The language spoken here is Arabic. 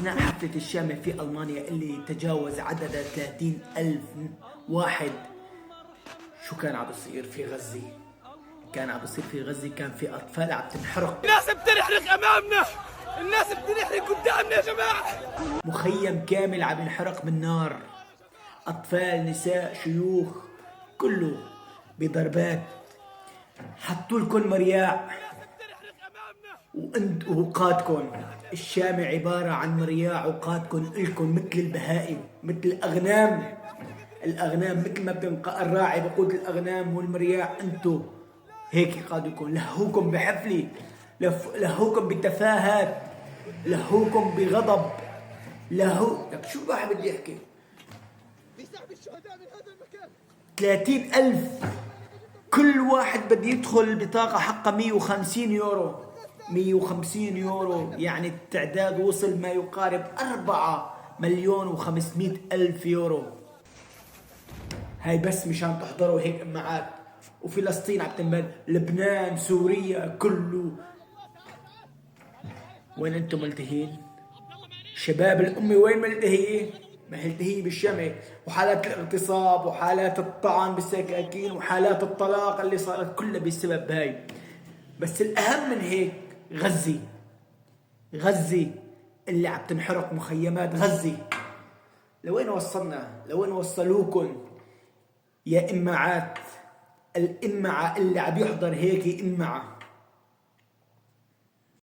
أثناء حفلة الشامع في ألمانيا اللي تجاوز عددها 30,000 واحد. شو كان عم بصير في غزة؟ كان في أطفال عم تنحرق. الناس بتنحرق أمامنا، الناس بتنحرق قدامنا يا جماعة. مخيم كامل عم ينحرق بالنار، أطفال، نساء، شيوخ، كله بضربات. حطوا لكم مرياع وقادكم. الشامع عبارة عن مرياع وقادكم إلكم مثل البهائم، مثل الأغنام. مثل ما الراعي بقود الأغنام والمرياع، أنتو هيك قادكم. لهوكم بحفلة، لهوكم بتفاهات، لهوكم بغضب، لك شو الواحد بده يحكي؟ بسحب الشهداء من هذا المكان 30,000. كل واحد بده يدخل بطاقة حقها 150 يورو. 150 يورو يعني التعداد وصل ما يقارب 4,500,000 يورو. هاي بس مشان تحضروا هيك إماعات. وفلسطين عم تنبل، لبنان، سوريا، كله. وين انتم ملتهين؟ شباب الأمة وين ملتهية؟ ملتهية بالشمع، وحالات الاغتصاب وحالات الطعن بالسكاكين وحالات الطلاق اللي صارت كلها بسبب هاي. بس الأهم من هيك غزة اللي عم تنحرق، مخيمات غزة. لوين وصلنا؟ لوين وصلوكن يا إمعات؟ الإمعة اللي عم يحضر هيك إمعة